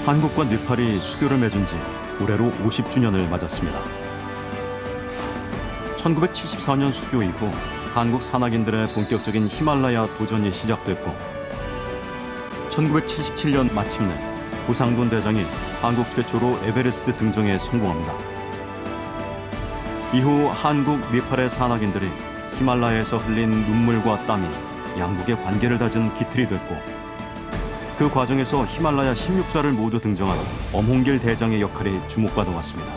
한국과 네팔이 수교를 맺은 지 올해로 50주년을 맞았습니다. 1974년 수교 이후 한국 산악인들의 본격적인 히말라야 도전이 시작됐고 1977년 마침내 고상돈 대장이 한국 최초로 에베레스트 등정에 성공합니다. 이후 한국, 네팔의 산악인들이 히말라야에서 흘린 눈물과 땀이 양국의 관계를 다진 기틀이 됐고 그 과정에서 히말라야 16좌를 모두 등정한 엄홍길 대장의 역할이 주목받아 왔습니다.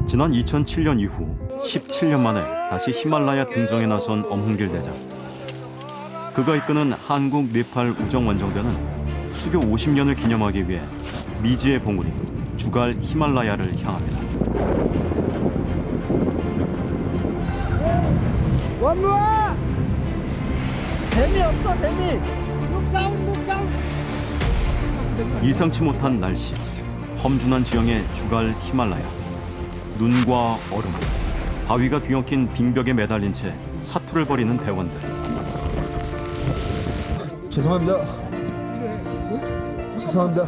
지난 2007년 이후 17년 만에 다시 히말라야 등정에 나선 엄홍길 대장. 그가 이끄는 한국, 네팔 우정원정대는 수교 50년을 기념하기 위해 미지의 봉우리 주갈 히말라야를 향합니다. 원무아! 뱀이 없어, 뱀이! 예상치 못한 날씨, 험준한 지형의 주갈 히말라야. 눈과 얼음, 바위가 뒤엉킨 빙벽에 매달린 채 사투를 벌이는 대원들. 죄송합니다. 죄송합니다.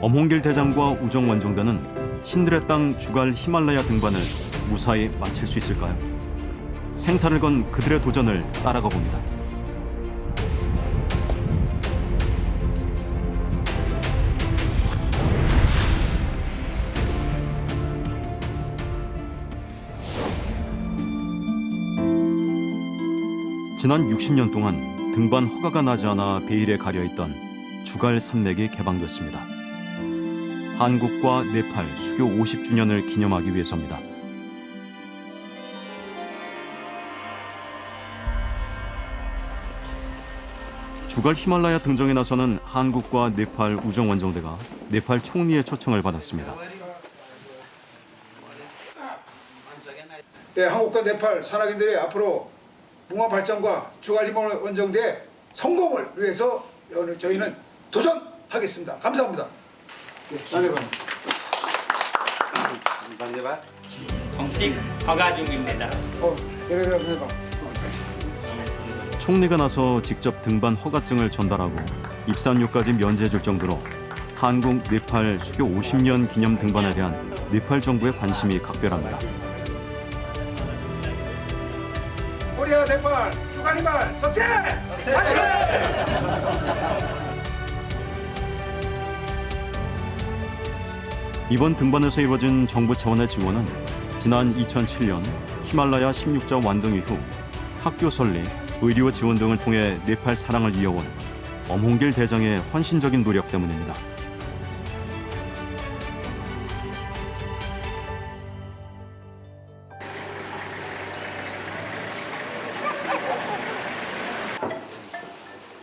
엄홍길 대장과 우정원정대는 신들의 땅 주갈 히말라야 등반을 무사히 마칠 수 있을까요? 생사를 건 그들의 도전을 따라가 봅니다. 지난 60년 동안 등반 허가가 나지 않아 베일에 가려있던 주갈 산맥이 개방됐습니다. 한국과 네팔 수교 50주년을 기념하기 위해서입니다. 주갈 히말라야 등정에 나서는 한국과 네팔 우정원정대가 네팔 총리의 초청을 받았습니다. 네, 한국과 네팔 산악인들이 앞으로 문화 발전과 주갈 히말원정대의 성공을 위해서 오늘 저희는 도전하겠습니다. 감사합니다. 감사합니다. 정식 허가 중입니다. 해봐. 총리가 나서 직접 등반 허가증을 전달하고 입산료까지 면제해줄 정도로 한국, 네팔 수교 50년 기념 등반에 대한 네팔 정부의 관심이 각별합니다. 코리아 네팔 주갈 히말 석세! 이번 등반에서 이루어진 정부 차원의 지원은 지난 2007년 히말라야 16자 완등 이후 학교 설립, 의료 지원 등을 통해 네팔 사랑을 이어온 엄홍길 대장의 헌신적인 노력 때문입니다.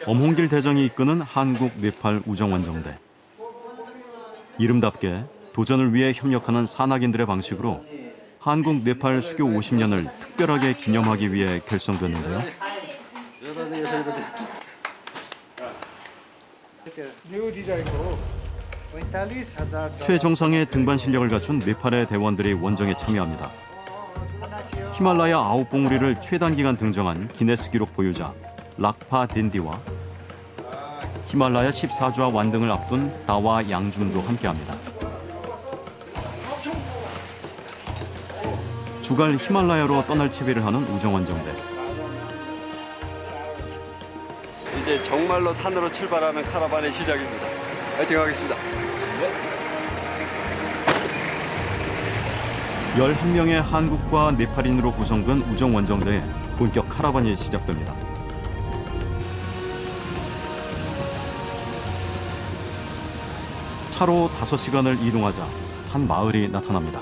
엄홍길 대장이 이끄는 한국, 네팔 우정원정대. 이름답게 도전을 위해 협력하는 산악인들의 방식으로 한국, 네팔 수교 50년을 특별하게 기념하기 위해 결성됐는데요. 최정상의 등반 실력을 갖춘 네팔의 대원들이 원정에 참여합니다. 히말라야 9봉우리를 최단기간 등정한 기네스 기록 보유자 락파 딘디와 히말라야 14좌 완등을 앞둔 다와 양준도 함께합니다. 주갈 히말라야로 떠날 채비를 하는 우정원정대. 이제 정말로 산으로 출발하는 카라반의 시작입니다. 파이팅 하겠습니다. 11명의 한국과 네팔인으로 구성된 우정원정대에 본격 카라반이 시작됩니다. 차로 5시간을 이동하자 한 마을이 나타납니다.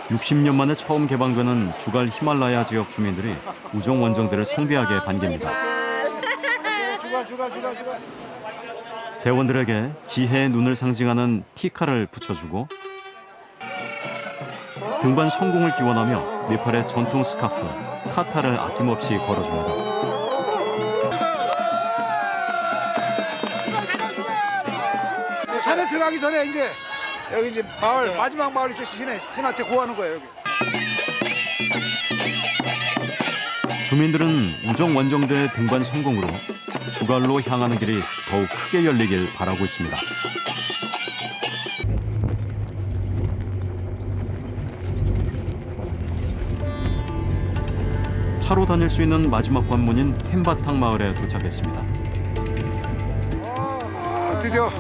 60년 만에 처음 개방되는 주갈 히말라야 지역 주민들이 우정원정대를 성대하게 반깁니다. 대원들에게 지혜의 눈을 상징하는 티카를 붙여주고 등반 성공을 기원하며 네팔의 전통 스카프 카타를 아낌없이 걸어줍니다. 산에 들어가기 전에 이제 여기 이제 마을 마지막 마을이 신한테 구하는 거예요 여기. 주민들은 우정원정대 등반 성공으로 주갈로 향하는 길이 더욱 크게 열리길 바라고 있습니다. 차로 다닐 수 있는 마지막 관문인 캔바탕 마을에 도착했습니다. 드디어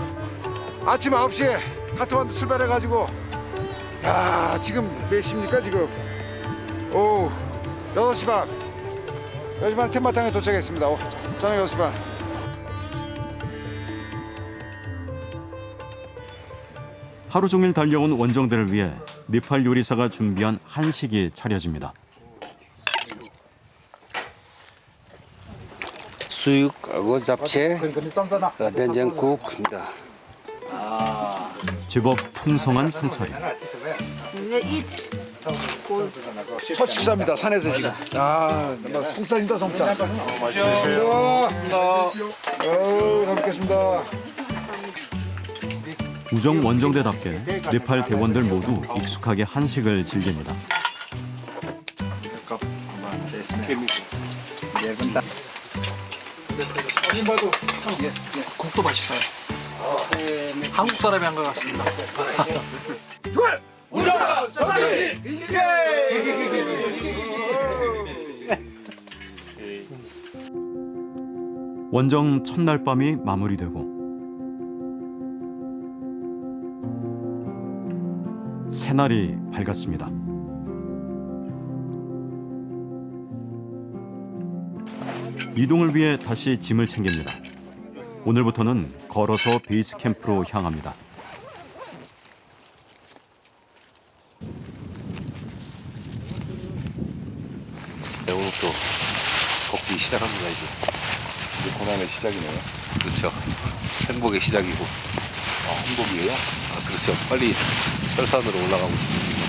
아침 9시에 카트만두 출발해가지고 야 지금 몇 시입니까 지금? 오후 6시 반. 6시 반 캔바탕에 도착했습니다. 저녁 6시 반. 하루 종일 달려온 원정대를 위해 네팔 요리사가 준비한 한식이 차려집니다. 수육하고 잡채, 된장국입니다. 제법 풍성한 상차림. 첫 식사입니다. 산에서 지금. 송산입니다 송산. 잘 먹겠습니다. 우정 원정대답게 네팔 대원들 모두 익숙하게 한식을 즐깁니다. 국도 맛있어요. 한국 사람이 한 것 같습니다. 원정 첫날 밤이 마무리되고 새날이 밝았습니다. 이동을 위해 다시 짐을 챙깁니다. 오늘부터는 걸어서 베이스 캠프로 향합니다. 네, 오늘부터 걷기 시작합니다 이제. 이제 고난의 시작이네요. 그렇죠. 행복의 시작이고. 행복이에요? 그렇죠. 빨리 설산으로 올라가고 싶습니다.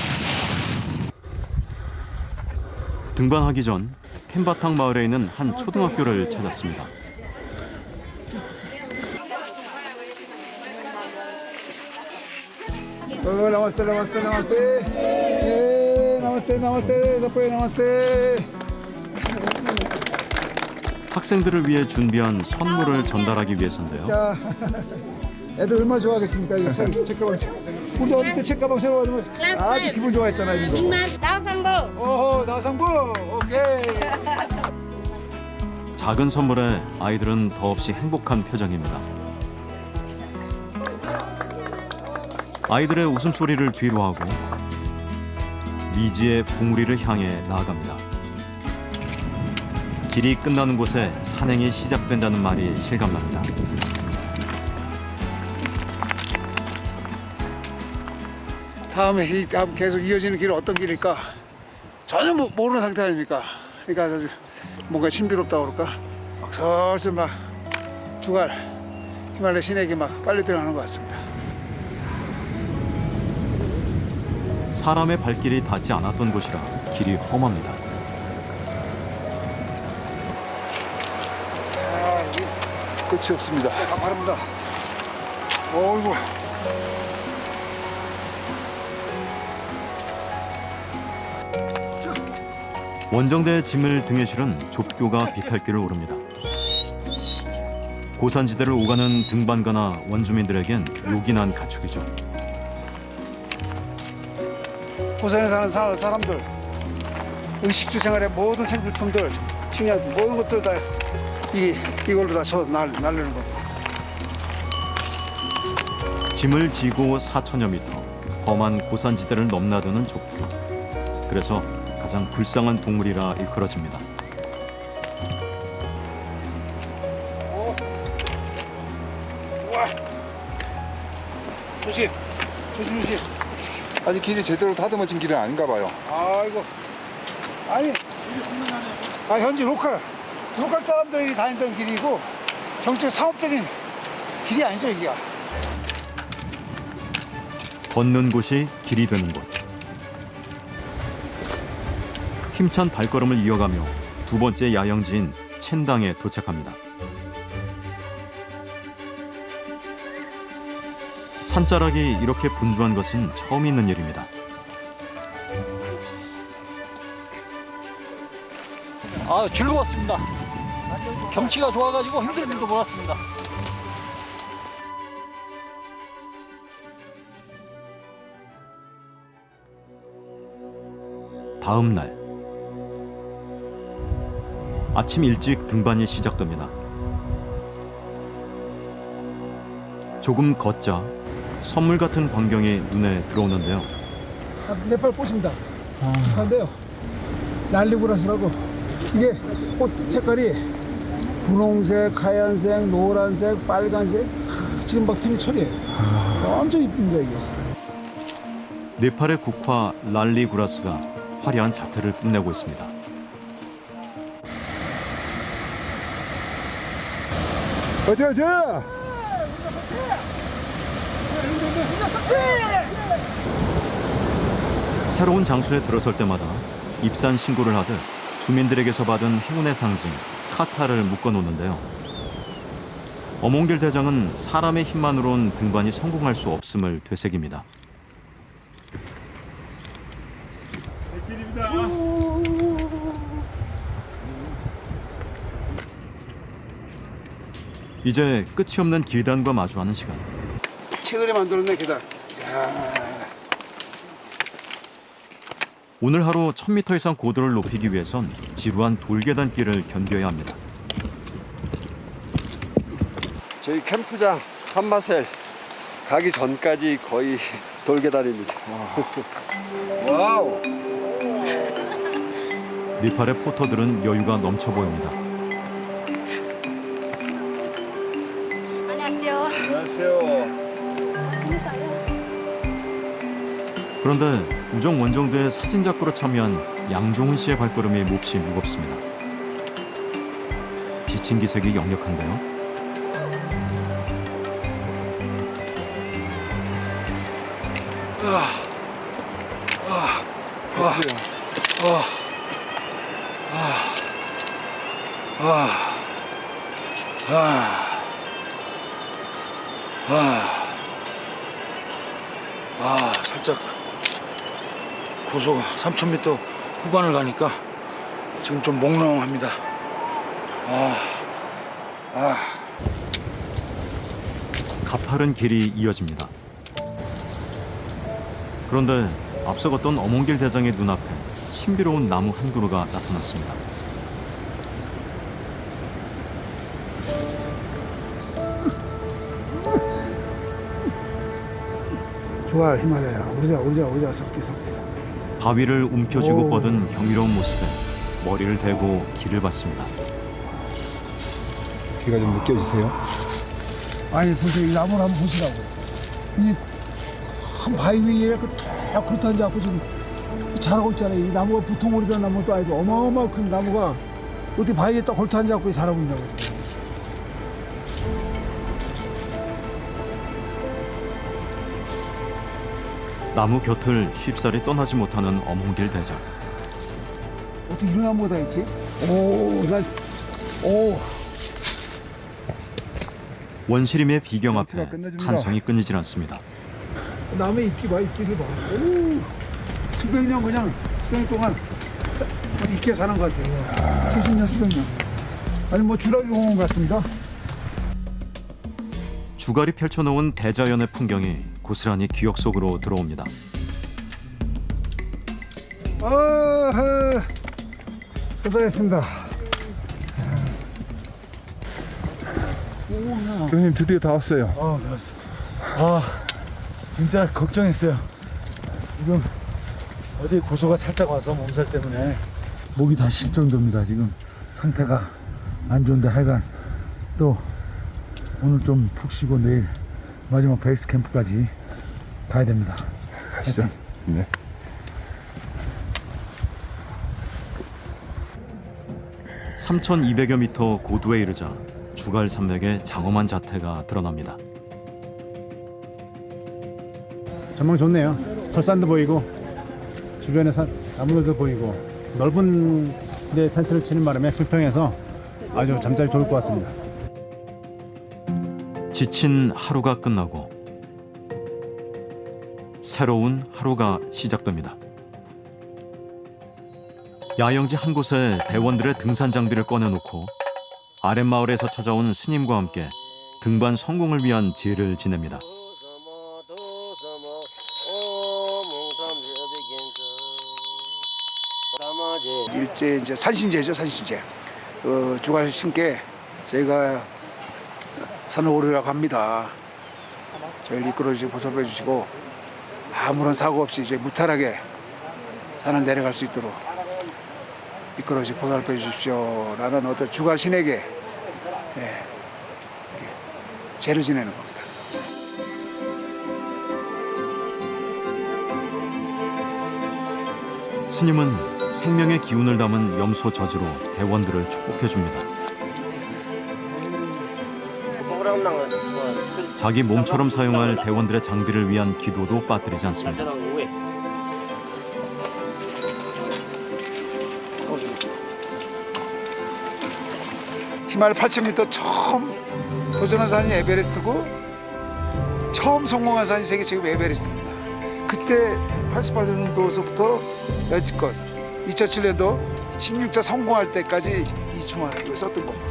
등반하기 전 캔바탕 마을에 있는 한 초등학교를 찾았습니다. 나마스테 나마스테 나마스테. 나마스테 나마스테 나마스테 나마스테. 학생들을 위해 준비한 선물을 전달하기 위해서인데요. 자, 애들 얼마나 좋아하겠습니까? 이거 책가방. 우리 어릴 때 책가방 새로 가지고 아주 기분 좋아했잖아요. 이거. 나우상보. 오호, 나상부. 오케이. 작은 선물에 아이들은 더없이 행복한 표정입니다. 아이들의 웃음소리를 뒤로하고 미지의 봉우리를 향해 나아갑니다. 길이 끝나는 곳에 산행이 시작된다는 말이 실감납니다. 다음에 계속 이어지는 길은 어떤 길일까? 전혀 모르는 상태 아닙니까? 그러니까 아주 뭔가 신비롭다고 그럴까? 막 슬슬 막 주갈 히말라야 신에게 막 빨리 들어가는 것 같습니다. 사람의 발길이 닿지 않았던 곳이라 길이 험합니다. 끝이 없습니다. 바랍니다. 어이구. 원정대의 짐을 등에 실은 좁교가 비탈길을 오릅니다. 고산지대를 오가는 등반가나 원주민들에겐 요긴한 가축이죠. 고산에 사는 사람들, 의식주 생활의 모든 생필품들, 식량 모든 것들 다 이걸로 다 날르는 겁니다. 짐을 지고 4천여 미터 험한 고산지대를 넘나드는 좁교. 그래서 가장 불쌍한 동물이라 일컬어집니다. 조심. 아직 길이 제대로 다듬어진 길은 아닌가 봐요. 아이고. 아니, 현지 로컬 사람들이 다니던 길이고 정적 상업적인 길이 아니죠, 이게. 걷는 곳이 길이 되는 곳. 힘찬 발걸음을 이어가며 두 번째 야영지인 첸당에 도착합니다. 산자락이 이렇게 분주한 것은 처음 있는 일입니다. 아, 즐거웠습니다. 경치가 좋아가지고 힘든 일도 몰랐습니다. 다음 날 아침 일찍 등반이 시작됩니다. 조금 걷자 선물 같은 광경이 눈에 들어오는데요. 네팔 꽃입니다. 근데요, 랄리구라스라고 이게 꽃 색깔이 분홍색, 하얀색, 노란색, 빨간색 지금 막 피는 철이에요. 엄청 이쁩니다 이게. 네팔의 국화 랄리구라스가 화려한 자태를 뽐내고 있습니다. 어쩌! 새로운 장소에 들어설 때마다 입산 신고를 하듯 주민들에게서 받은 행운의 상징 카타를 묶어놓는데요. 어몽길 대장은 사람의 힘만으론 등반이 성공할 수 없음을 되새깁니다. 이제 끝이 없는 계단과 마주하는 시간. 최근에 만들었네 계단. 오늘 하루 1000m 이상 고도를 높이기 위해선 지루한 돌계단길을 견뎌야 합니다. 저희 캠프장 한마셀 가기 전까지 거의 돌계단입니다. 와우. 네팔의 포터들은 여유가 넘쳐 보입니다. 안녕하세요. 안녕하세요. 그런데 우정 원정대의 사진작가로 참여한 양종훈 씨의 발걸음이 몹시 무겁습니다. 지친 기색이 역력한데요. 살짝 고속 3000m 후반을 가니까 지금 좀 몽롱합니다. 가파른 길이 이어집니다. 그런데 앞서 걷던 어몽길 대장의 눈앞에 신비로운 나무 한 그루가 나타났습니다. 좋아 히말라야. 오자 석지. 바위를 움켜쥐고 뻗은 경이로운 모습에 머리를 대고 길을 봤습니다. 귀가 좀 느껴지세요? 아니 보세요, 이 나무를 한번 보시라고. 이 한 바위 위에 이렇게 탁 그렇다지 않고 지금 자라고 있잖아요. 이 나무가 보통 오리던 나무도 아니고 어마어마한 큰 나무가 어디 바위에 딱 걸터앉아 갖고 자라고 있냐고. 나무 곁을 쉽사리 떠나지 못하는 어몽길 대장. 어떻게 이런 나무가 다 있지? 원시림의 비경 앞에 한성이 끊이질 않습니다. 나무에 이끼를 봐. 수백 년 그냥 수백 동안 있게 사는 것 같아요. 70년, 수백 년. 아니 뭐 주라기 공원 같습니다. 주갈이 펼쳐놓은 대자연의 풍경이 고스란히 기억 속으로 들어옵니다. 고생했습니다. 교수님 드디어 다 왔어요. 진짜 걱정했어요. 지금 어제 고소가 살짝 와서 몸살 때문에 목이 다 쉴 정도입니다. 지금 상태가 안 좋은데 하여간 또 오늘 좀 푹 쉬고 내일 마지막 베이스 캠프까지 가야 됩니다. 가시죠. 네. (3200여 미터) 고도에 이르자 주갈 산맥의 장엄한 자태가 드러납니다. 전망 좋네요. 설산도 보이고 주변에 나무들도 보이고 넓은 데 텐트를 치는 바람에 불평해서 아주 잠자리 좋을 것 같습니다. 지친 하루가 끝나고 새로운 하루가 시작됩니다. 야영지 한 곳에 대원들의 등산 장비를 꺼내놓고 아랫마을에서 찾아온 스님과 함께 등반 성공을 위한 제를 지냅니다. 일제 이제 산신제죠, 산신제. 주갈 신께 저희가 산을 오르라고 합니다. 저희를 이끌어주시고 보살펴 주시고 아무런 사고 없이 이제 무탈하게 산을 내려갈 수 있도록 이끌어주시고 보살펴 주십시오라는 어떤 주갈 신에게 제를 지내는 겁니다. 스님은 생명의 기운을 담은 염소 젖으로 대원들을 축복해 줍니다. 자기 몸처럼 사용할 대원들의 장비를 위한 기도도 빠뜨리지 않습니다. 히말라야 8,000m 처음 도전한 산이 에베레스트고 처음 성공한 산이 세계 최고 에베레스트입니다. 그때 88년도서부터 여지껏 2007년도 16자 성공할 때까지 이 주말을 썼던 겁니다.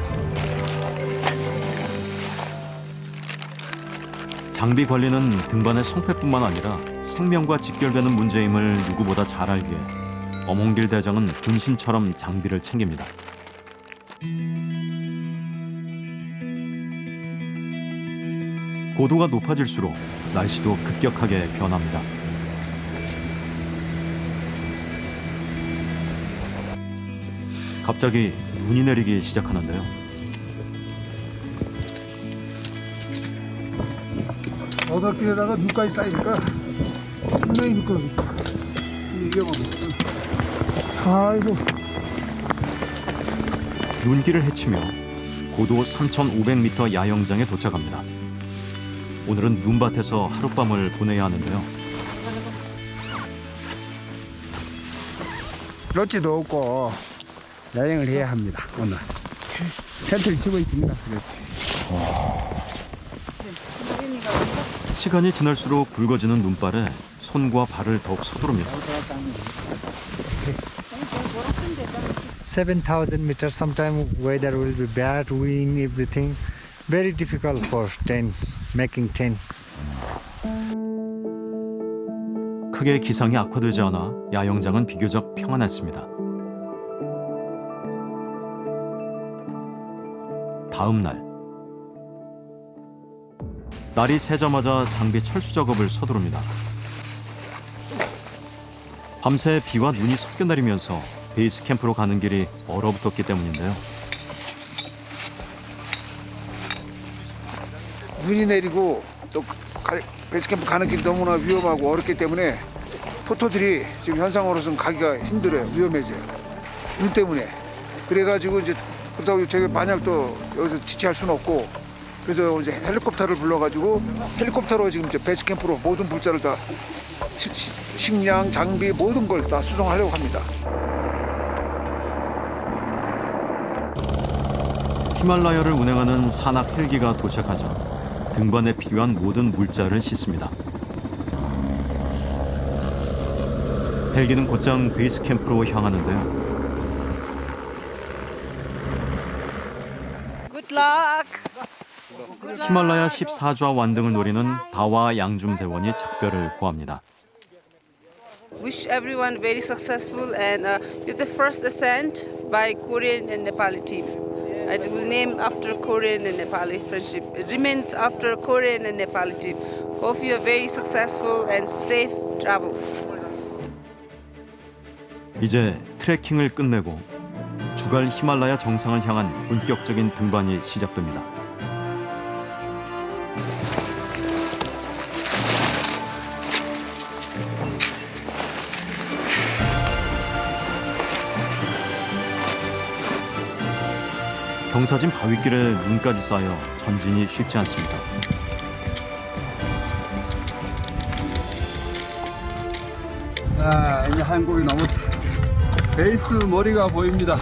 장비 관리는 등반의 성패뿐만 아니라 생명과 직결되는 문제임을 누구보다 잘 알기에 엄홍길 대장은 군신처럼 장비를 챙깁니다. 고도가 높아질수록 날씨도 급격하게 변합니다. 갑자기 눈이 내리기 시작하는데요. 어설길에다가 눈까지 쌓이니까 굉장히 미끄럽니까. 이게 뭐. 아이고. 눈길을 헤치며 고도 3,500m 야영장에 도착합니다. 오늘은 눈밭에서 하룻밤을 보내야 하는데요. 롯지도 없고 야영을 해야 합니다. 오늘 텐트를 치고 있습니다. 시간이 지날수록 굵어지는 눈발에 손과 발을 더욱 서두릅니다. 7,000 meters. Sometimes weather will be bad, wind, everything. Very difficult for tent, making tent. 크게 기상이 악화되지 않아 야영장은 비교적 평안했습니다. 다음 날 날이 새자마자 장비 철수 작업을 서두릅니다. 밤새 비와 눈이 섞여 내리면서 베이스 캠프로 가는 길이 얼어붙었기 때문인데요. 눈이 내리고 또 베이스캠프 가는 길이 너무나 위험하고 어렵기 때문에 포토들이 지금 현상으로서는 가기가 힘들어요. 위험해서요. 눈 때문에. 그래가지고 이제 그렇다고 저희 만약 또 여기서 지체할 수는 없고 그래서 이제 헬리콥터를 불러가지고 헬리콥터로 지금 이제 베이스캠프로 모든 물자를 다 식량, 장비 모든 걸 다 수송하려고 합니다. 히말라야를 운행하는 산악 헬기가 도착하자 등반에 필요한 모든 물자를 싣습니다. 헬기는 곧장 베이스 캠프로 향하는데요. 히말라야 14좌 완등을 노리는 다와 양줌 대원이 작별을 고합니다. Wish everyone very successful and it's the first ascent by Korean and Nepali team. It will name after Korean and Nepali friendship. It remains after Korean and Nepali team. Hope you are very successful and safe travels. 이제 트레킹을 끝내고 주갈 히말라야 정상을 향한 본격적인 등반이 시작됩니다. 경사진 바위길에 눈까지 쌓여 전진이 쉽지 않습니다. 자, 이제 한국이 너무 베이스 머리가 보입니다.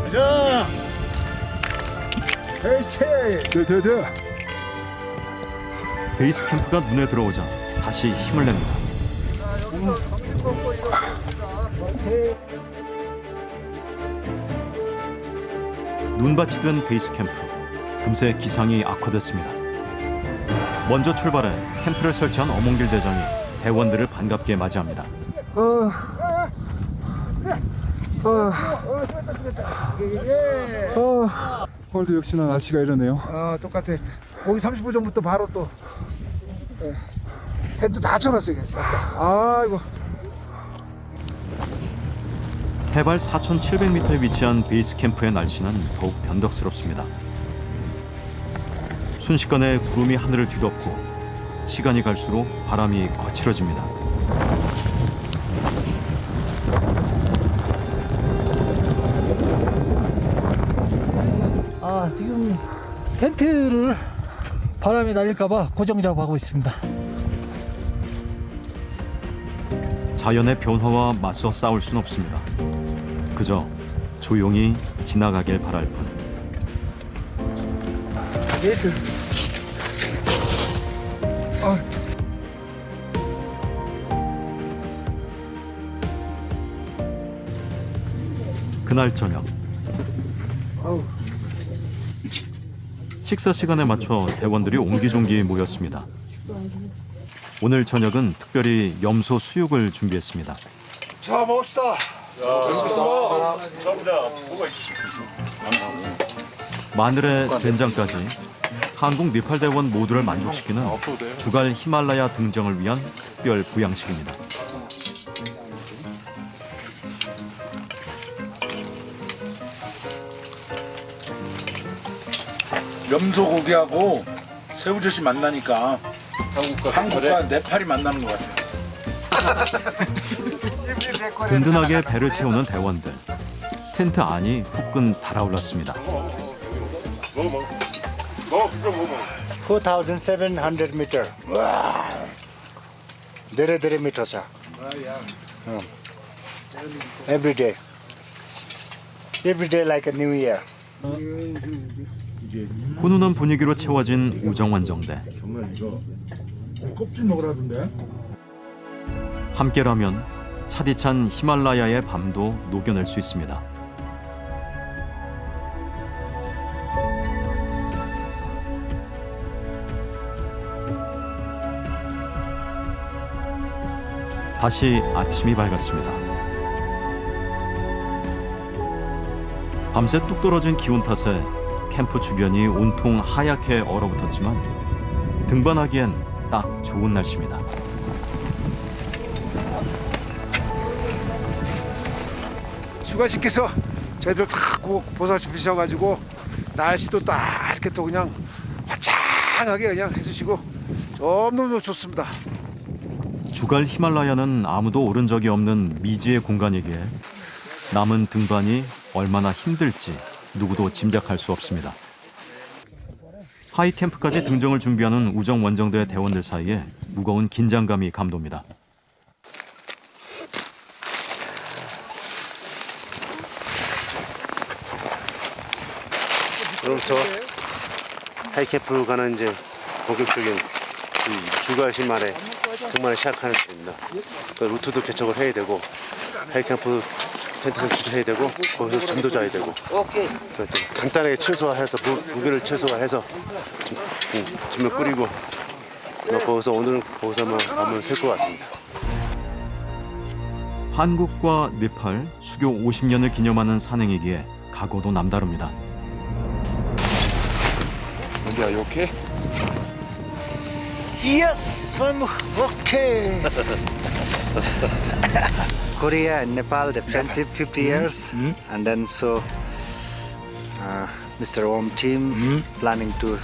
가자! 베이스! 베이스 캠프가 눈에 들어오자 다시 힘을 냅니다. 눈밭이 된 베이스 캠프. 금세 기상이 악화됐습니다. 먼저 출발해 캠프를 설치한 어몽길 대장이 대원들을 반갑게 맞이합니다. 오늘도 역시나 날씨가 이러네요. 똑같아. 오기 30분 전부터 바로 또 텐트 다 쳐놨어요. 아이고. 해발 4,700m에 위치한 베이스 캠프의 날씨는 더욱 변덕스럽습니다. 순식간에 구름이 하늘을 뒤덮고 시간이 갈수록 바람이 거칠어집니다. 지금 텐트를 바람이 날릴까봐 고정 작업하고 있습니다. 자연의 변화와 맞서 싸울 순 없습니다. 그저 조용히 지나가길 바랄 뿐. 그날 저녁 식사 시간에 맞춰 대원들이 옹기종기 모였습니다. 오늘 저녁은 특별히 염소 수육을 준비했습니다. 자, 먹읍시다. 마늘에 된장까지 한국 네팔 대원 모두를 만족시키는 주갈 히말라야 등정을 위한 특별 보양식입니다. 염소고기하고 새우젓이 만나니까 한국과 네팔이 만나는 것 같아요. 든든하게 배를 채우는 대원들. 텐트 안이 후끈 달아올랐습니다. 4,700 meter. धेरै मिठो छ. Every day like a new year. 훈훈한 분위기로 채워진 우정완정대. 껍질 먹으라던데. 함께라면 차디찬 히말라야의 밤도 녹여낼 수 있습니다. 다시 아침이 밝았습니다. 밤새 뚝 떨어진 기온 탓에 캠프 주변이 온통 하얗게 얼어붙었지만 등반하기엔 딱 좋은 날씨입니다. 주가씨께서 저희들 다 보살피셔가지고 날씨도 딱 이렇게 또 그냥 화창하게 그냥 해주시고 너무너무 좋습니다. 주갈 히말라야는 아무도 오른 적이 없는 미지의 공간이기에 남은 등반이 얼마나 힘들지 누구도 짐작할 수 없습니다. 하이캠프까지 등정을 준비하는 우정 원정대 대원들 사이에 무거운 긴장감이 감돕니다. 그럼부터 하이캠프 가는 이제 본격적인 주갈 히말라야 등반을 시작하는 중입니다. 루트도 개척을 해야 되고 하이캠프 텐트 설치도 해야 되고 거기서 잠도 자야 되고 간단하게 최소화해서 무게를 최소화해서 짐을 꾸리고 거기서 오늘은 거기서 밤을 셀 것 같습니다. 한국과 네팔 수교 50년을 기념하는 산행이기에 각오도 남다릅니다. Are you okay? Yes, I'm okay. Korea and Nepal, the friendship 50 years, and then so Mr. Om team planning to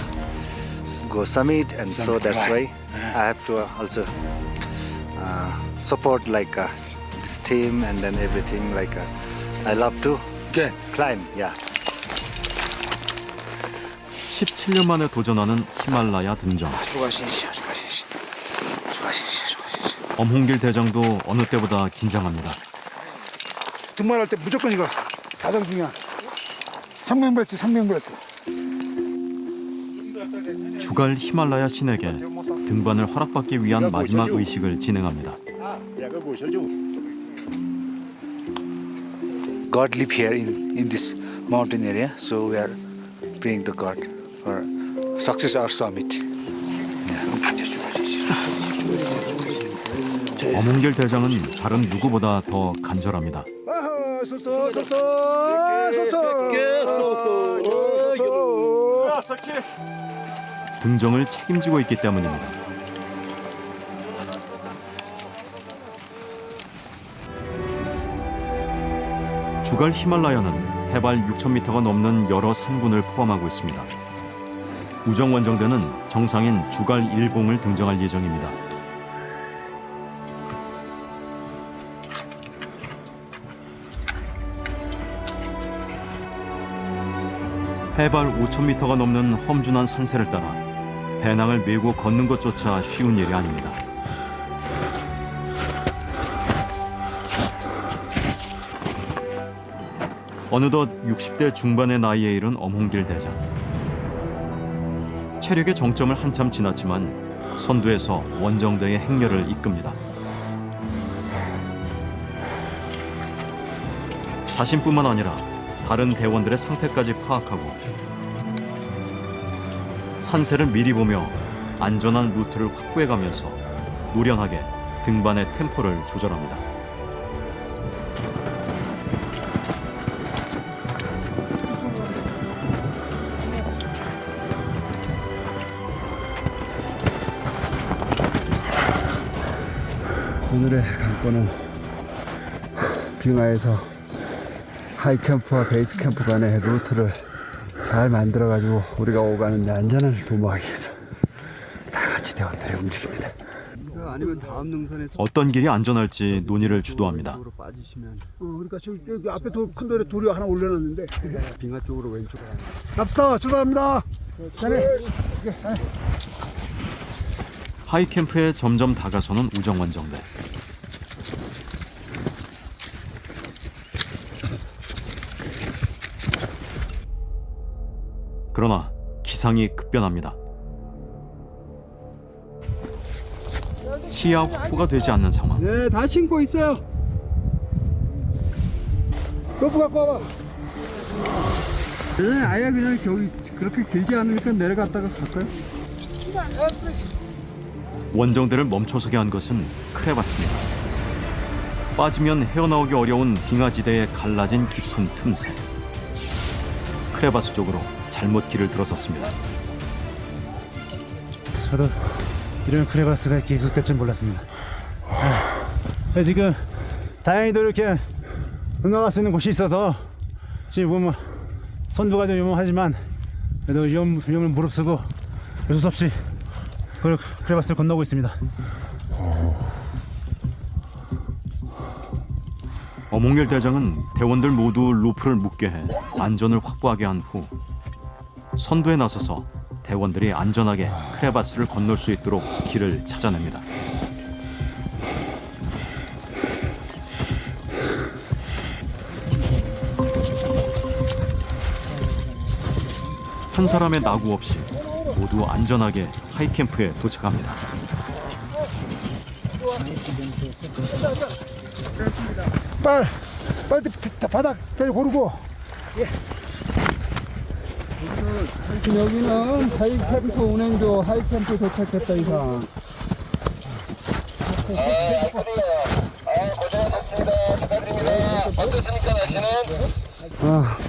go summit, and so that's why I have to also support like this team and then everything like I love to climb, yeah. 17년 만에 도전하는 히말라야 등정. 엄홍길 대장도 어느 때보다 긴장합니다. 등반할 때 무조건 이거 가장 중요한 상명벨트. 주갈 히말라야 신에게 등반을 허락받기 위한 마지막 의식을 진행합니다. God live here in this mountain area, so we are praying to God for success our summit. 어몽길 대장은 다른 누구보다 더 간절합니다. 등정을 책임지고 있기 때문입니다. 주갈 히말라야는 해발 6,000m가 넘는 여러 산군을 포함하고 있습니다. 우정 원정대는 정상인 주갈 1봉을 등정할 예정입니다. 해발 5,000m가 넘는 험준한 산세를 따라 배낭을 메고 걷는 것조차 쉬운 일이 아닙니다. 어느덧 60대 중반의 나이에 이른 어몽길 대장. 체력의 정점을 한참 지났지만 선두에서 원정대의 행렬을 이끕니다. 자신뿐만 아니라 다른 대원들의 상태까지 파악하고 산세를 미리 보며 안전한 루트를 확보해가면서 노련하게 등반의 템포를 조절합니다. 오늘의 관건은 빙하에서 하이캠프와 베이스캠프 간의 루트를 잘 만들어가지고 우리가 오가는 데 안전을 도모하기 위해서 다 같이 대원들이 움직입니다. 아니면 다음 능선에서 어떤 길이 안전할지 논의를 주도합니다. 그러니까 여기 앞에 큰 돌에 돌이 하나 올려놨는데 빙하 쪽으로 왼쪽으로 갑시다. 출발합니다. 자네. 하이캠프에 점점 다가서는 우정원정대. 그러나 기상이 급변합니다. 시야 확보가 되지 않는 상황. 네, 다 신고 있어요. 로프 갖고 와봐. 아예 그냥 저기 그렇게 길지 않으니까 내려갔다가 갈까요? 원정대를 멈춰서게 한 것은 크레바스입니다. 빠지면 헤어나오기 어려운 빙하지대에 갈라진 깊은 틈새. 크레바스 쪽으로 잘못 길을 들어섰습니다. 저도 이런 크레바스가 이렇게 계속될 줄 몰랐습니다. 지금 다행히도 이렇게 응항할 수 있는 곳이 있어서 지금 보면 선두가 좀 위험하지만 그래도 위험을 무릅쓰고 어쩔 수 없이 크레바스를 건너고 있습니다. 어몽길 대장은 대원들 모두 로프를 묶게 해 안전을 확보하게 한 후 선두에 나서서 대원들이 안전하게 크레바스를 건널 수 있도록 길을 찾아냅니다. 한 사람의 낙오 없이 모두 안전하게 하이캠프에 도착합니다. 빨리 바닥 고르고. 여기는 하이캠프 운행조 하이캠프 도착했다 이상.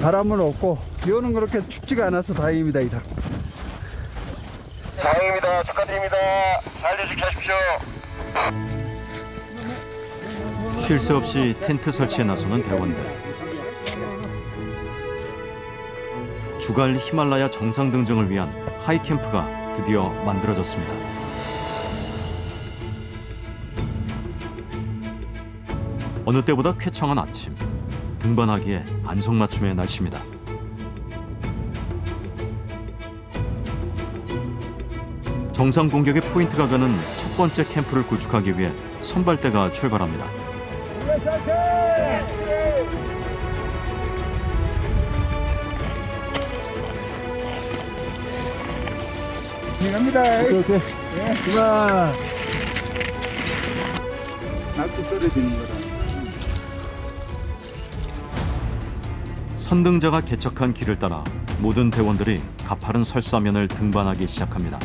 바람은 없고 비 오는 그렇게 춥지가 않아서 다행입니다 이상. 다행입니다. 축하드립니다. 잘 지켜주십시오. 쉴 새 없이 텐트 설치에 나서는 대원들. 주갈 히말라야 정상 등정을 위한 하이캠프가 드디어 만들어졌습니다. 어느 때보다 쾌청한 아침. 등반하기에 안성맞춤의 날씨입니다. 정상 공격의 포인트가 되는 첫 번째 캠프를 구축하기 위해 선발대가 출발합니다. 갑니다. 오케이. 그만. 낙도 떨어지는 거다. 선등자가 개척한 길을 따라 모든 대원들이 가파른 설사면을 등반하기 시작합니다.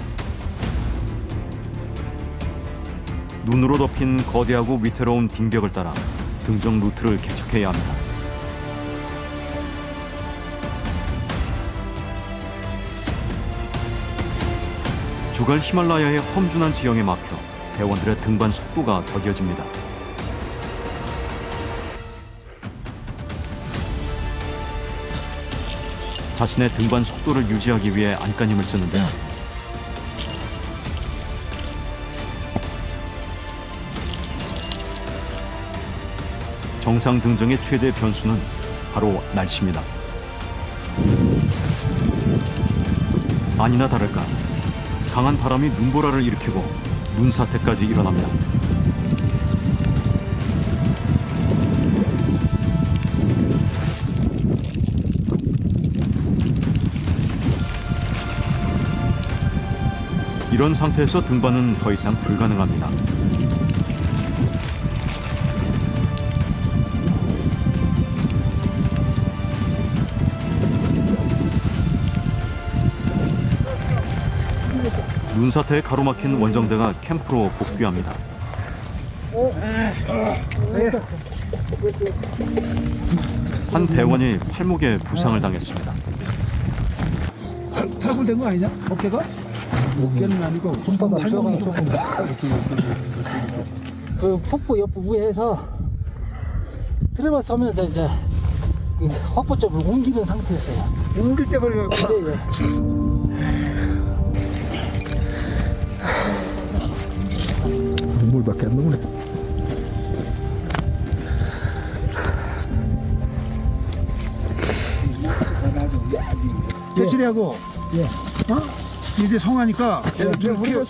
눈으로 덮인 거대하고 위태로운 빙벽을 따라 등정 루트를 개척해야 합니다. 주갈 히말라야의 험준한 지형에 막혀 대원들의 등반 속도가 더뎌집니다. 자신의 등반 속도를 유지하기 위해 안간힘을 쓰는데요. 정상 등정의 최대 변수는 바로 날씨입니다. 아니나 다를까 강한 바람이 눈보라를 일으키고 눈사태까지 일어납니다. 이런 상태에서 등반은 더 이상 불가능합니다. 눈사태에 가로막힌 원정대가 캠프로 복귀합니다. 한 대원이 팔목에 부상을 당했습니다. 탈골된 거 아니냐? 어깨가? 어깨는 아니고 손바닥 뼈가 조금 그 폭포 옆 위에서 트레버스 하면서 이제 그 확보 쪽을 옮기는 상태였어요. 옮길 때 그래요. 눈물밖에 안 나오네. 대치리하고 이제 성하니까 저는 내려갈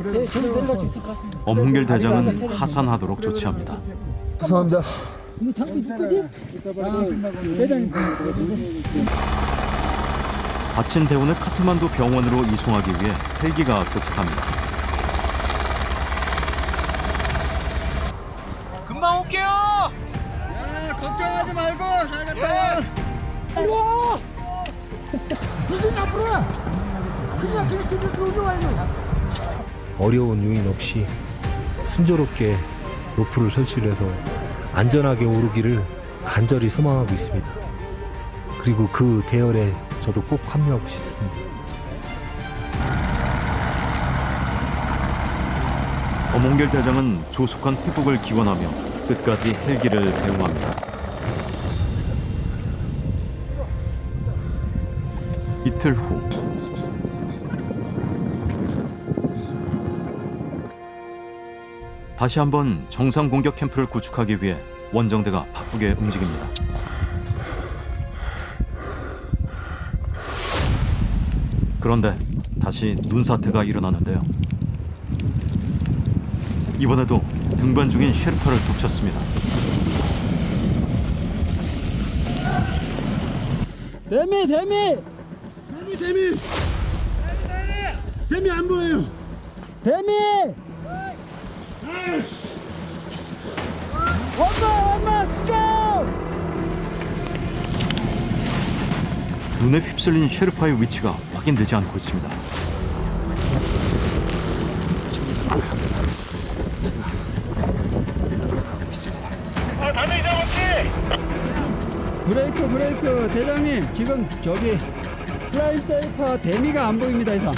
수 있을 것 같습니다. 엄흥길 대장은 하산하도록 조치합니다. 죄송합니다. 이거 장비 줄 거지? 다친 대원을 카트만두 병원으로 이송하기 위해 헬기가 도착합니다. 금방 올게요. 걱정하지 말고 잘 갔다 와. 빨리 와! 무슨 앞으로 와. 그냥 어려운 요인 없이 순조롭게 로프를 설치를 해서 안전하게 오르기를 간절히 소망하고 있습니다. 그리고 그 대열에 저도 꼭 합류하고 싶습니다. 엄흥길 대장은 조속한 회복을 기원하며 끝까지 헬기를 대응합니다. 이틀 후 다시 한번 정상 공격 캠프를 구축하기 위해 원정대가 바쁘게 움직입니다. 그런데 다시 눈사태가 일어나는데요. 이번에도 등반 중인 셰르파를 덮쳤습니다. 데미 안 보여요. 엄마 수고. 눈에 휩쓸린 셰르파의 위치가 확인되지 않고 있습니다. 브레이크 대장님 지금 저기 프라임 세이퍼 데미가 안 보입니다 이상.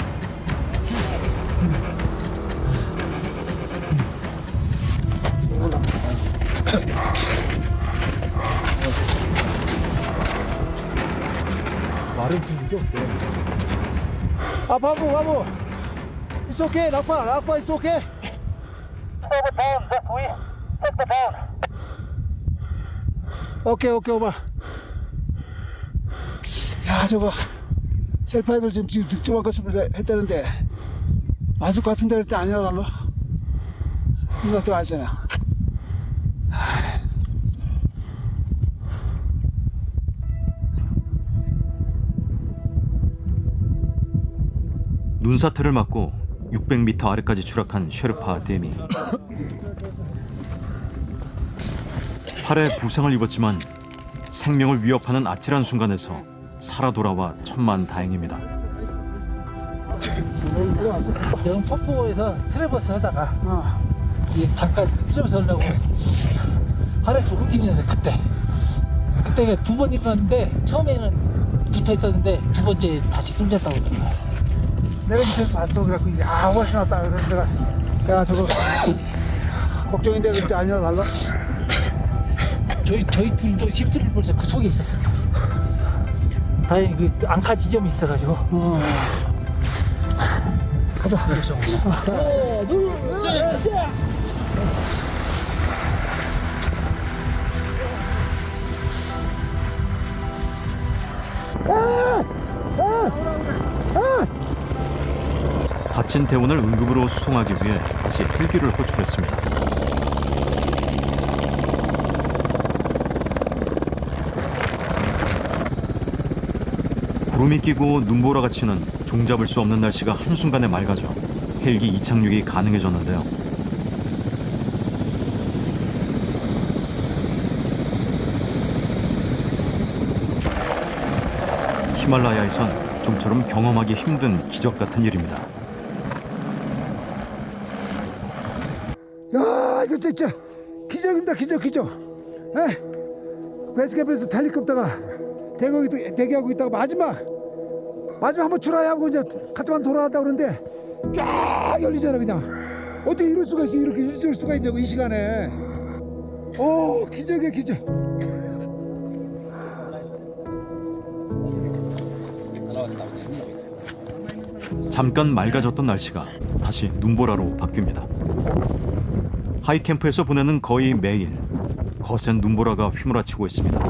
말은 들리죠? 아 바보. It's okay. 낙파 it's okay. 오케이 오바. 야 저거 셀파이들 지금 득점한 것을 했다는데 맞을 것 같은데 그럴 때 아니야 달로. 이것도 맞잖아. 눈사태를 맞고 600m 아래까지 추락한 쉐르파 데미. 팔에 부상을 입었지만 생명을 위협하는 아찔한 순간에서 살아 돌아와 천만다행입니다. 여름 폭포에서 트래버스 하다가 잠깐 트래버스 하려고 하늘에서 옮기면서 그때 2번 일어났는데 처음에는 붙어 있었는데 2번째 다시 숨졌다고 그러더라고요. 내가 밑에서 봤어. 그래갖고 훨씬 낫다. 그래서 내가 저거 걱정인데 그때 아니나 달라? 저희 둘도 십트를 볼때 그 속에 있었어요. 다행히 그 앙카 지점이 있어가지고. 가자. 하나, 둘, 셋. 다친 대원을 응급으로 수송하기 위해 다시 헬기를 호출했습니다. 구름이 끼고 눈보라가 치는 종잡을 수 없는 날씨가 한순간에 맑아져 헬기 이착륙이 가능해졌는데요. 히말라야에선 좀처럼 경험하기 힘든 기적 같은 일입니다. 야, 이거 진짜 기적입니다. 기적. 베이스캠프에서 헬리콥터가 대기하고 있다가 마지막 한번 출하야 하고 이제 카트만 돌아왔다 그러는데 쫙 열리잖아. 그냥 어떻게 이럴 수가 있어. 이렇게 있을 수가 있냐고 이 시간에. 기적이야 기적. 잠깐 맑아졌던 날씨가 다시 눈보라로 바뀝니다. 하이캠프에서 보내는 거의 매일 거센 눈보라가 휘몰아치고 있습니다.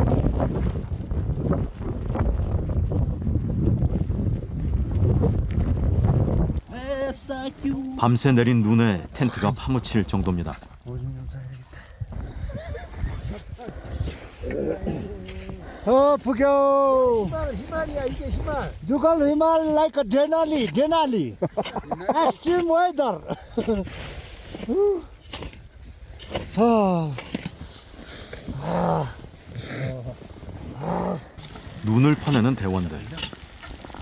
밤새 내린 눈에 텐트가 파묻힐 정도입니다. 부겨. 희말이야 이게 희말. You call Himal like a Denali. Extreme weather. 눈을 파내는 대원들.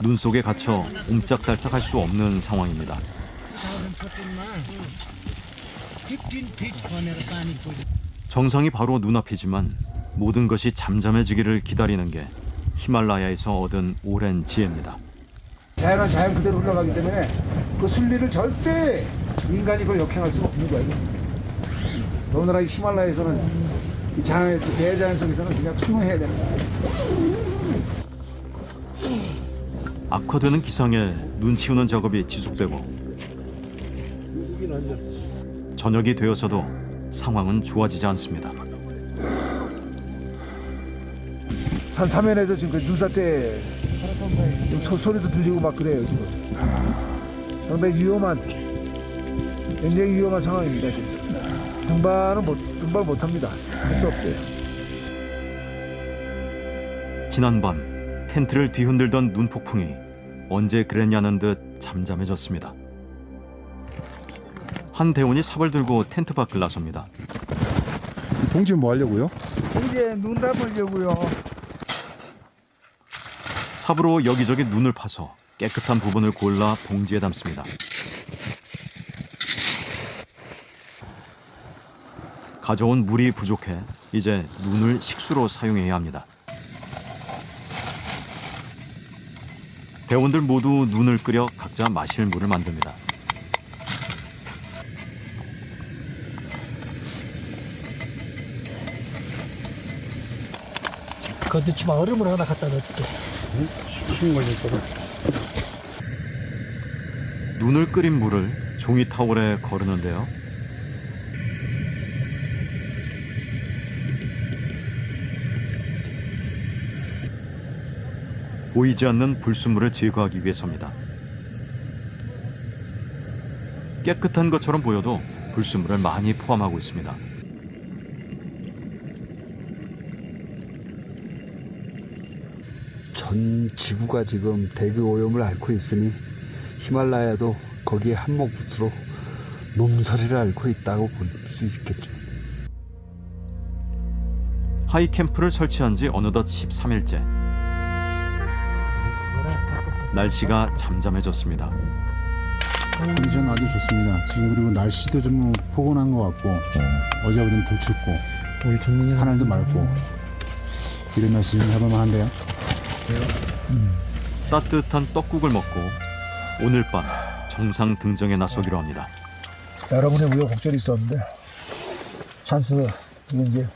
눈 속에 갇혀 옴짝달싹할 수 없는 상황입니다. 정상이 바로 눈앞이지만 모든 것이 잠잠해지기를 기다리는 게 히말라야에서 얻은 오랜 지혜입니다. 자연은 자연 그대로 흘러가기 때문에 그 순리를 절대 인간이 그걸 역행할 수가 없는 거야. 너무나 이 히말라야에서는 이 자연에서 대자연 속에서는 그냥 순응해야 되는 거야. 악화되는 기상에 눈 치우는 작업이 지속되고 저녁이 되어서도 상황은 좋아지지 않습니다. 산 사면에서 지금 그 눈사태 지금 소리도 들리고 막 그래요 지금. 상당히 굉장히 위험한 상황입니다 진짜. 등반을 못합니다. 할 수 없어요. 지난밤 텐트를 뒤흔들던 눈폭풍이 언제 그랬냐는 듯 잠잠해졌습니다. 한 대원이 삽을 들고 텐트 밖을 나섭니다. 봉지 뭐 하려고요? 이제 눈 담으려고요. 삽으로 여기저기 눈을 파서 깨끗한 부분을 골라 봉지에 담습니다. 가져온 물이 부족해 이제 눈을 식수로 사용해야 합니다. 대원들 모두 눈을 끓여 각자 마실 물을 만듭니다. 그거 넣지 마. 얼음을 하나 갖다 넣어줄게. 눈을 끓인 물을 종이 타월에 거르는데요. 보이지 않는 불순물을 제거하기 위해서입니다. 깨끗한 것처럼 보여도 불순물을 많이 포함하고 있습니다. 전 지구가 지금 대기 오염을 앓고 있으니 히말라야도 거기에 한몫으로 몸서리를 앓고 있다고 볼 수 있겠죠. 하이캠프를 설치한 지 어느덧 13일째. 날씨가 잠잠해졌습니다. 컨디션 아주 좋습니다. 지금 그리고 날씨도 좀 포근한 것 같고 어제보다는 덜 춥고 우리 정민이 하늘도 맑고 이런 날씨 좀 해볼만한데요. 따뜻한 떡국을 먹고 오늘 밤 정상 등정에 나서기로 합니다. 여러분의 우여곡절이 있었는데 찬스 이제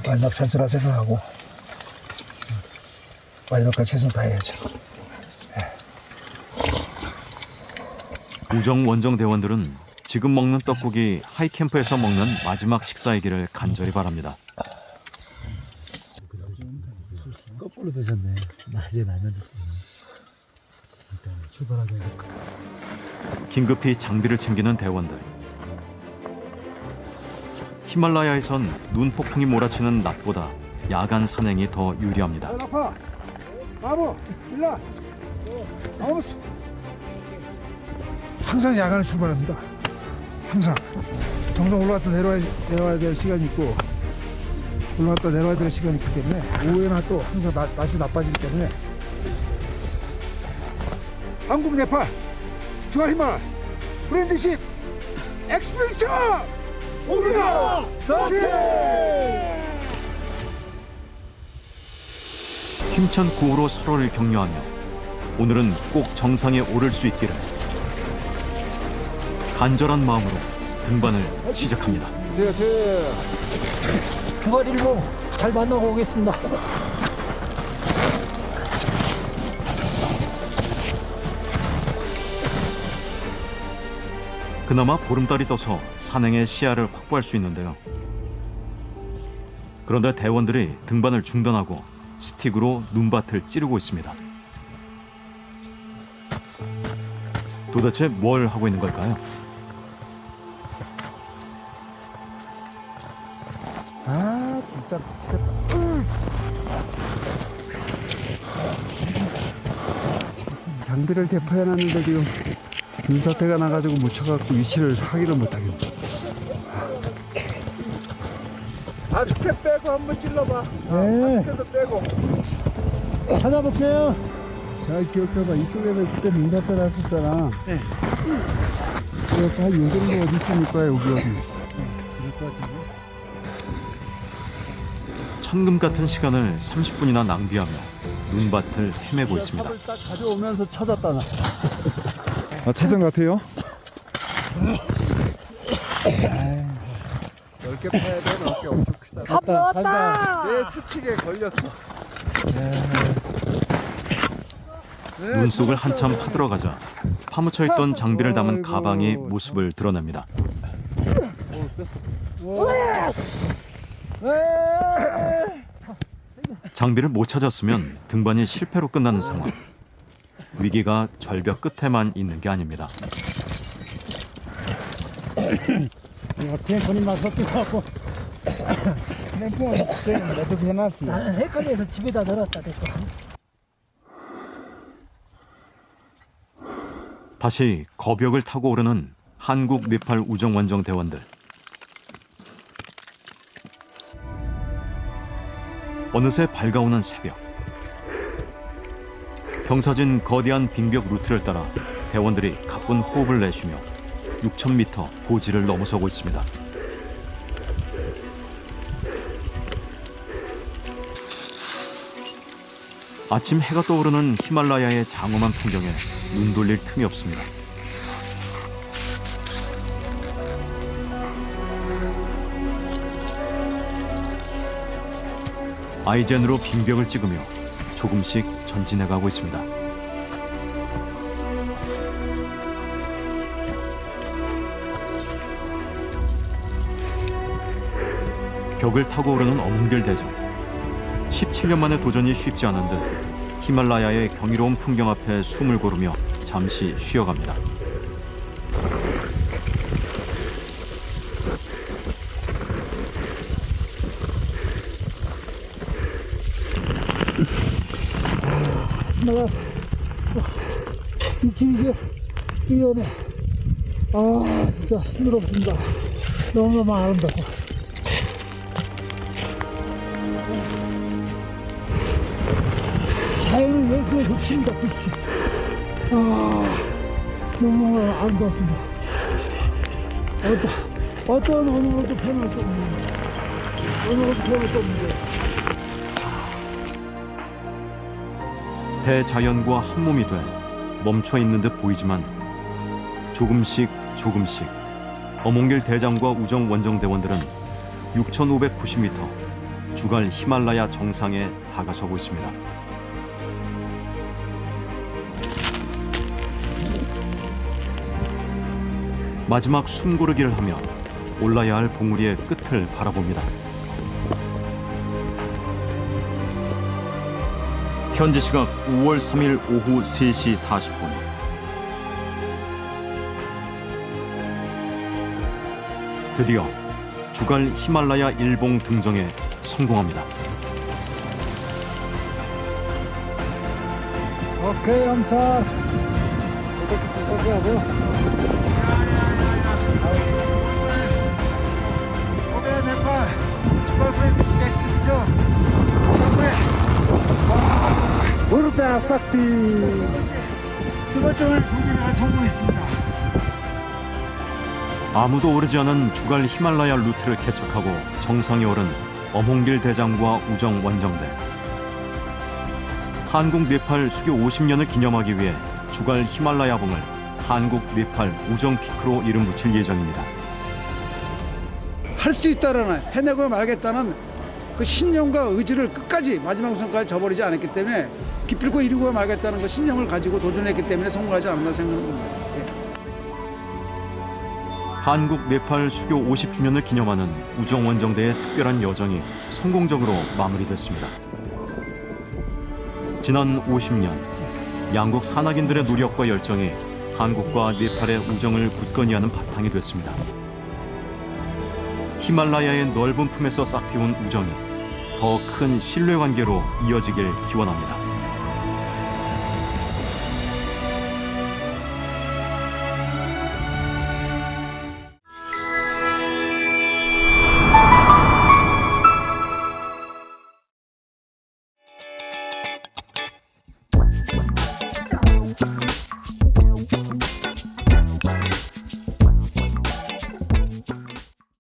마지막 찬스라 생각하고 마지막까지 최선 다해야죠. 우정 원정 대원들은 지금 먹는 떡국이 하이캠프에서 먹는 마지막 식사이기를 간절히 바랍니다. 거꾸로 드셨네. 낮에 라면 드셨네. 일단 출발하자. 긴급히 장비를 챙기는 대원들. 히말라야에선 눈 폭풍이 몰아치는 낮보다 야간 산행이 더 유리합니다. 아파. 바보, 일로. 나오스. 항상 야간에 출발합니다. 항상 정상 올라갔다 내려와야 될 시간이 있고 올라갔다 내려와야 될 시간이 있기 때문에 오후에나 또 항상 날씨 나빠지기 때문에 한국 네팔 중화히말 브랜드십 엑스피디션 우리가 힘찬 구호로 서로를 격려하며 오늘은 꼭 정상에 오를 수 있기를 간절한 마음으로 등반을 시작합니다. 주말일로 잘 만나고 오겠습니다. 그나마 보름달이 떠서 산행의 시야를 확보할 수 있는데요. 그런데 대원들이 등반을 중단하고 스틱으로 눈밭을 찌르고 있습니다. 도대체 뭘 하고 있는 걸까요? 아 진짜 미치겠다. 장비를 대포해놨는데 지금 눈사태가 나가지고 묻혀갖고 위치를 확인을 못하겠네. 마스크 빼고 한번 찔러봐. 네. 마스크에서 빼고. 찾아볼게요. 잘 기억해봐. 이쪽에는 그때 눈사태 났었잖아. 네. 그래서 한 요 정도 어디 있습니까? 여기 어디. 천금 같은 시간을 30분이나 낭비하며 눈밭을 헤매고 있습니다. 딱 가져오면서 찾았다 나. 아, 차선 같아요? 10개 파야 돼. 10개 엄청 크다. 잡혔다. 내 스틱에 걸렸어. 눈 속을 한참 파들어가자 파묻혀 있던 장비를 담은 가방이 모습을 드러냅니다. 장비를 못 찾았으면 등반이 실패로 끝나는 상황. 위기가 절벽 끝에만 있는 게 아닙니다. 펜션이 막 섞여갖고 펜션 내도 해놨어. 나는 헷갈려서 집에다 넣었다 됐고. 다시 거벽을 타고 오르는 한국 네팔 우정 원정 대원들. 어느새 밝아오는 새벽. 경사진 거대한 빙벽 루트를 따라 대원들이 가쁜 호흡을 내쉬며 6,000m 고지를 넘어서고 있습니다. 아침 해가 떠오르는 히말라야의 장엄한 풍경에 눈 돌릴 틈이 없습니다. 아이젠으로 빙벽을 찍으며 조금씩 전진해가고 있습니다. 벽을 타고 오르는 어문길 대장. 17년 만의 도전이 쉽지 않은 듯 히말라야의 경이로운 풍경 앞에 숨을 고르며 잠시 쉬어갑니다. 이 길이 뛰어내. 아, 진짜 힘들었습니다. 너무너무 아름답고. 자연은 예술의 극치입니다, 극치. 아, 너무너무 아름답습니다. 어떤 언어로도 표현할 수 없는, 언어로도 표현할 수 없는데. 대자연과 한 몸이 돼 멈춰 있는 듯 보이지만 조금씩 어몽길 대장과 우정 원정대원들은 6,590m 주갈 히말라야 정상에 다가서고 있습니다. 마지막 숨고르기를 하며 올라야 할 봉우리의 끝을 바라봅니다. 현지 시각 5월 3일 오후 3시 40분. 드디어 주갈 히말라야 일봉 등정에 성공합니다. 오케이, 암살. 이렇게 주석이하고. 오케이, 네팔. 주갈 프렌드스 엑스피디션. 오르자 싹디. 세 번째 도전에 성공했습니다. 아무도 오르지 않은 주갈 히말라야 루트를 개척하고 정상에 오른 어몽길 대장과 우정 원정대. 한국 네팔 수교 50년을 기념하기 위해 주갈 히말라야봉을 한국 네팔 우정 피크로 이름 붙일 예정입니다. 할 수 있다라는, 해내고 말겠다는 그 신념과 의지를 끝까지 마지막 순간까지 저버리지 않았기 때문에 기필코 이루고 말겠다는 그 신념을 가지고 도전했기 때문에 성공하지 않았나 생각합니다. 한국 네팔 수교 50주년을 기념하는 우정 원정대의 특별한 여정이 성공적으로 마무리됐습니다. 지난 50년 양국 산악인들의 노력과 열정이 한국과 네팔의 우정을 굳건히 하는 바탕이 됐습니다. 히말라야의 넓은 품에서 싹트온 우정이 더 큰 신뢰관계로 이어지길 기원합니다.